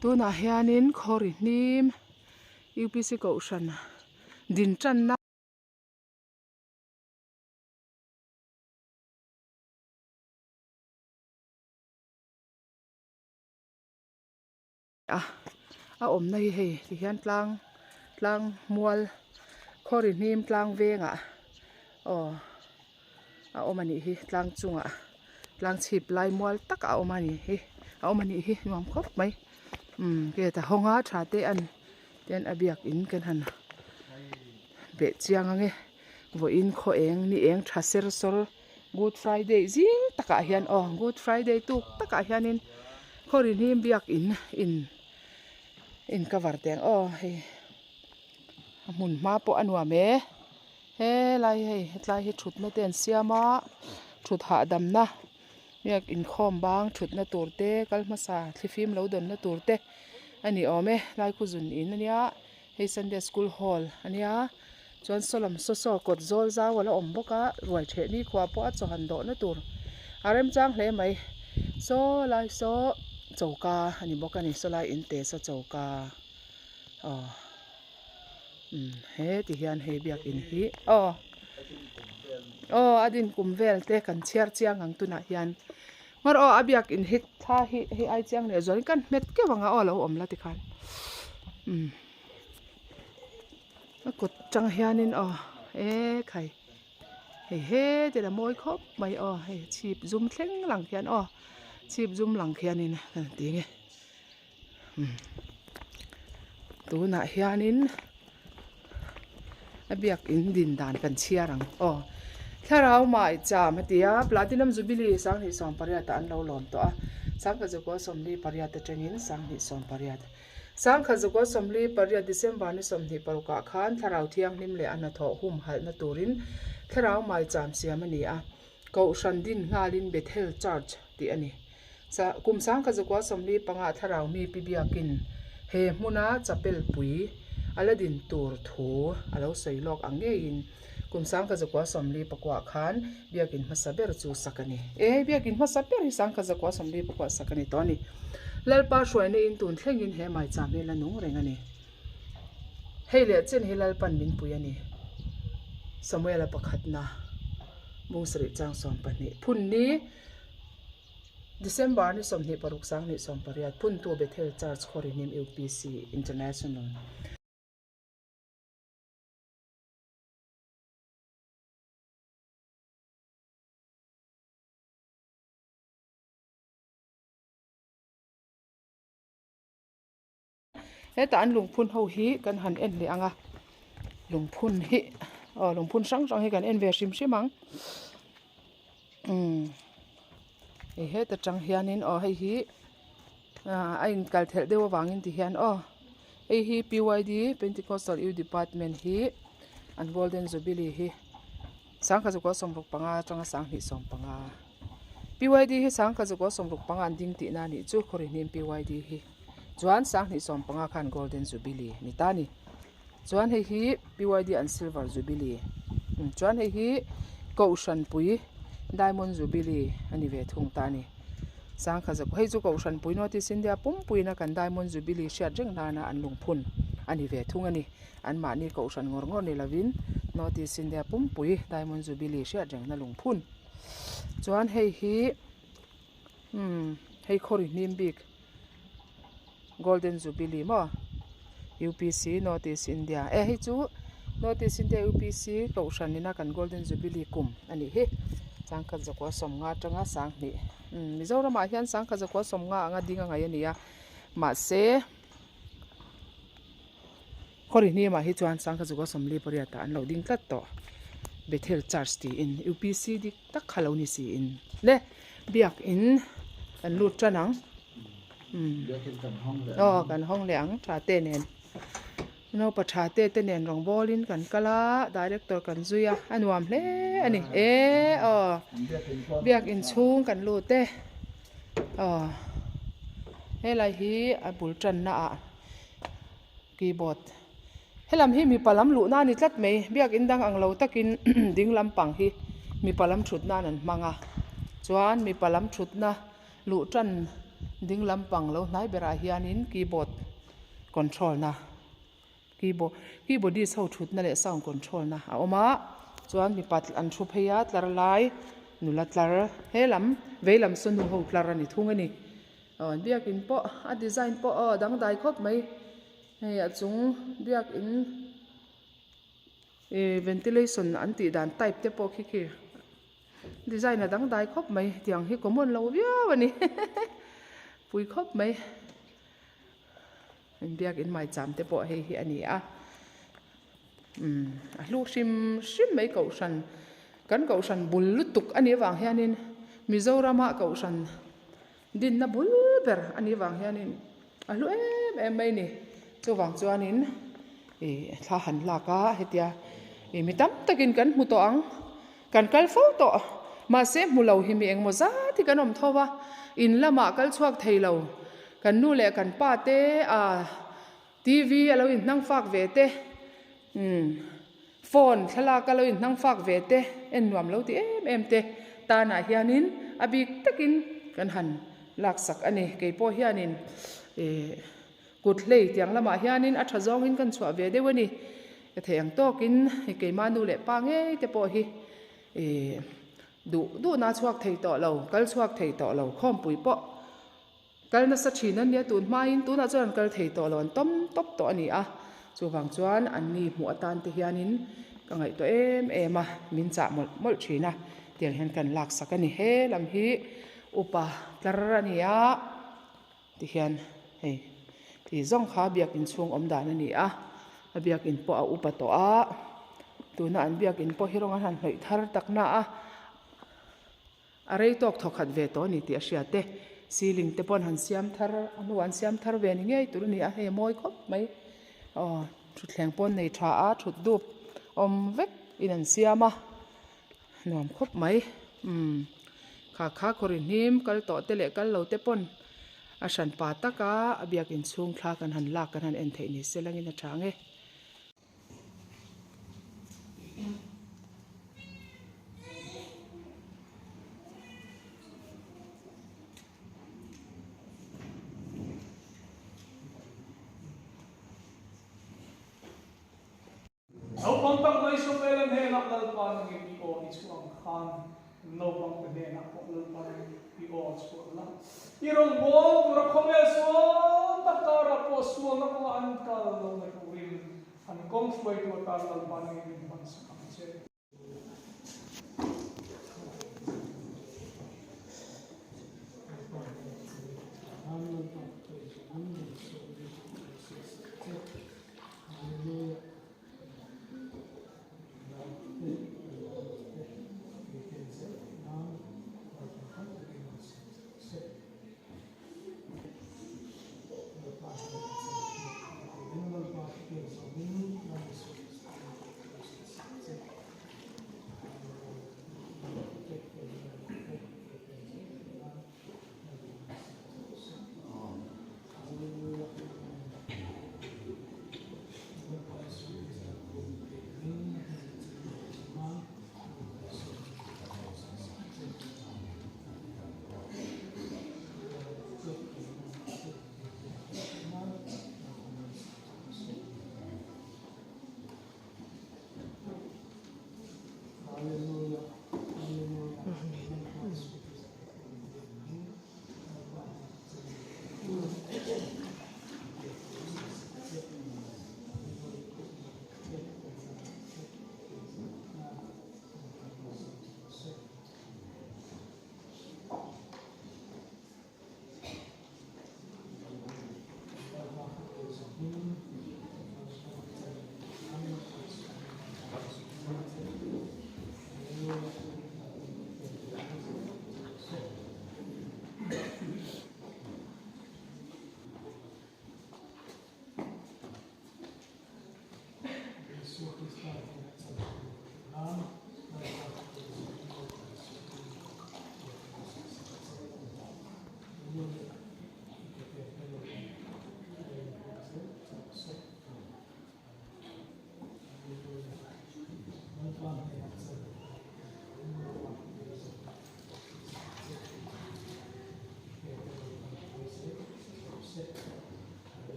tuna hianin khori nim UPC ko shan din chan na a om na hi hei ti hian tlang mual khori nim tlang venga a om ani hi tlang chunga tlang chhip lai mual tak a om ani hi nuam khop mai ke ta honga tha te an ten abiak in kan han be chiang ange vo in kho eng ni eng tha ser sol Good Friday zing taka hian Good Friday tu taka hianin khori nim biak in cover teng he mun ma po anwa me he lai hi thut na ten siama thut ha dam na yak in khom bang thut na turte kalmasa thlifim lo don na turte ani ome lai khu zun in ania he Sunday school hall ania chuan solam so kot zol za wala om boka ruai the ni khwa po a chohan do na tur arem chang hle mai so lai so chauka ani boka ni so lai in te so chauka he ti hian he biak in hi adin kumvel te kan chiar chiang ang tuna hian mar abiak in hit tha hi ai chiang ne zon kan met ke wanga lo om la ti khan kot chang hianin khai he te da moi khop mai he chip zum thleng lang hian chip zum lang hianin ti nge tuna hianin abiak in din dan kan chiarang tharau mai cha matia platinum jubilee sang hi som pariat an lo lom to sang ka jo ko somli pariat tengin sang hi som pariat sang kha jo ko somli pariat December ni som hi paruka khan tharau thiang nim le an tho hum hal na turin tharau mai cham siam ani ko shandin ngalin bethel church ti ani sa kum sang kha jo ko somli panga tharau mi pibiakin he muna chapel pui aladin tur thu alo soilok ange in kum sang ka zakwa somli pakwa khan biakin masaber chu sakani biakin masaber hi sang ka zakwa somli pakwa sakani toni lalpa shwaine in tun thlengin he mai chamle la nung rengani heile chen hilal pan min puyani samuela pakhatna mungsri chang som pani phunni December ni somni paruk sang ni som pariat phun tu bethel church khorinim UPC international ta an lungphun ho hi kan han en le anga lungphun hi lungphun sang hi kan en ve sim simang he ta chang hianin hei hi ain kal thel dewa wangin ti hian hei hi PYD Pentecostal Youth Department hi an Golden Jubilee hi sang kha ko somruk panga changa sang hi som panga PYD hi sang kha ko somruk panga ding ti na ni chu khori nim PYD hi chuan sang ni som panga khan Golden Jubilee ni tani chuan hei hi PYD an Silver Jubilee chuan hei hi Kaushan Pui Diamond Jubilee ani ve thung tani sang kha hei chu Kaushan Pui notice India pum pui na kan Diamond Jubilee share jeng na an lungphun ani ve thung ani an ma ni Kaushan ngor ni lavin notice India pum pui Diamond Jubilee share jeng na lungphun chuan hei hi hei khori nim bik Golden Jubilee mo UPC Notice India hei chu Notice India UPC Kaushan ni na kan Golden Jubilee kum ani hi sang kha zakwa som nga tanga sang ni mizoram ma hian sang kha zakwa som nga anga dinga ngai ania ma se khori ni ma hi chuan sang kha zakwa som li pariata an lo ding tlat to Bethel Church ti in UPC dik tak khalo ni si in le biak in an lut chanang kan hong leang tha te nen no pa tha te nen rong bolin kan kala director kan zuya anuam hle ani biak in chung kan lu te he lai hi a bul tran na keyboard helam hi mi palam lu na ni tlat mai biak in dang ang lo takin ding lampang hi mi palam thut na nan manga chuan mi palam thut na lu tran ding lampang lo nai bera hianin keyboard control na keyboard di so thut na le sound control na a oma chuan mi pat an thu pheia tlar lai nula tlar helam veilam sunu ho tlar ani thung ani biak in po a design po dang dai khop mai hei a chung biak in ventilation an ti dan type te po khi design a dang dai khop mai tiang hi common lo viau ani pui khop mai biak in mai cham te po hei hi ani a a lu sim mai ko san kan ko san bul lutuk ani wang hianin Mizorama ko san din na bul ber ani wang hianin a lu em mai ni chu wang chuanin thla han la ka hetia mi tam takin kan mu to ang kan kal fo to ma se mu lo hi mi eng mo za ti kan om thowa in lama kal chuak theilo kan nu le kan pa te a TV alo in nang fak ve te phone thla ka lo in nang fak ve te en nuam lo ti em te ta na hianin abik takin kan han lak sak ani ke po hianin kut lei tiang lama hianin a tha zong in kan chua ve de wani theyang tokin ke manu le pa nge te po hi du na chuak thei to lo kal chuak thei to lo khom pui po kal na sa thina nia tun main tu na chuan kal thei to lon tom top to ani a chu wang chuan an ni mu atan te hianin ka ngai to em a min cha mol thina tiang hen kan lak sakani he lam hi upa tlarania ti hian hei ti zong kha biak in chung om dan ani a biak in po a upa to a tuna an biak in po hirong an han hloi thar takna a arei tok thokhat ve to ni ti a hria te ceiling te pon han siam thar anuan siam thar ve ni ngei tur ni a he moi khop mai thutthleng pon nei tha a thut dup om vek in an siama nuam khop mai kha korin him kal to te le kal lo te pon a san pa taka a biak in chung thla kan han lak kan han en thei ni selangin a thange Au kontak noi so pelam he nak lal pa ng PO isuang khan no pang pede na po lal pa ng PO so la irong bol pura khomel so takara po so na ko an kal lo na ko rin an kong sway to tal lal pa ng ban sa kamse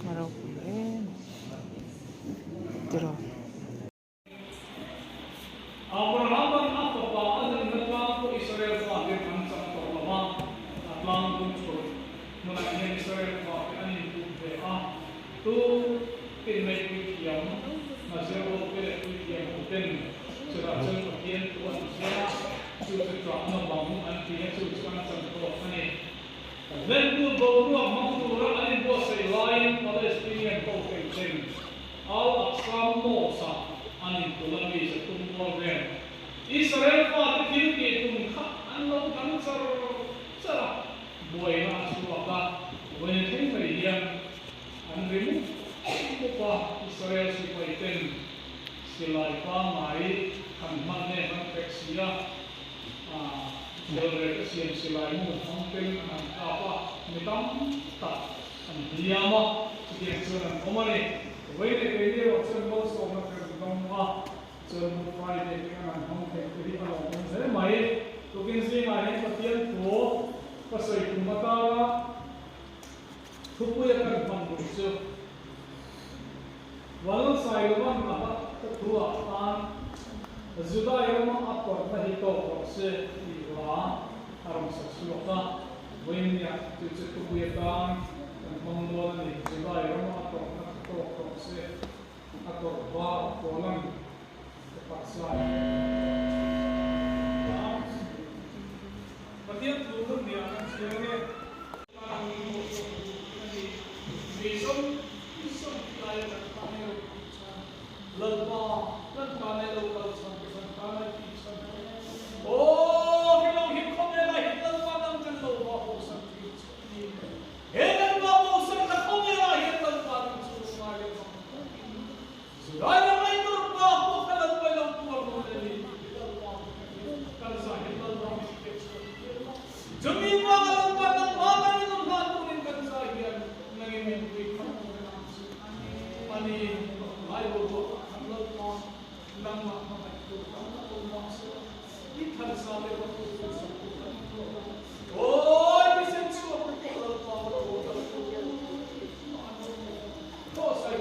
Araw kulen. Tiro. Abraham apa pa adan natwa ko Israel pa din ang sa lama at lang kung ko muna ni Israel pa ani tu be a tu pinay ko yang masero ko yang uten sura sura pien tu an siya tu sa na bangun an tiya tu sa sa ko ani then tu go ru ang tu ra ani bo say line Palestinian ko kay al aqsam mo sa anin tulami sa tumor ren Israel pa tin ke tum kha anlo kan sara boy na suaka boy tin pa yan an remu ko pa Israel si paiten sila pa mai kan manne kan peksia Delre siam sila mu hampir an apa mitam ta an diama siam sunan omare Wait a minute, what's the most of the Gomma? So, Friday, and home take the along. Then, my looking see my name for the four, for say, Kumatara, Tupuya and Pambusu. One side of one, the two up on the Zudayama up or the Hito or say, Iva, Aram Sasuka, Winya, Tupuya down, and Mongola, the Zudayama up or se atau dua kolam terpaksa. Setiap turun dia akan sebenarnya besok lain kami lepas kami lokal sampai oh kalau hidup dia hit lepas dan lepas sampai heran bawa sampai kami hit lepas Sudah ramai turba ko kalan pa lang po mo dali. Kan sa himal mo Jumi pa kalan pa ng bata ni ng hatunin kan sa hiyan nangimin ko ani ay bo ang lot mo lang makakito ang mo di kan sa le ko oh bisenso ko ko sa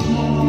Hãy subscribe cho kênh Ghiền Mì Gõ để không bỏ lỡ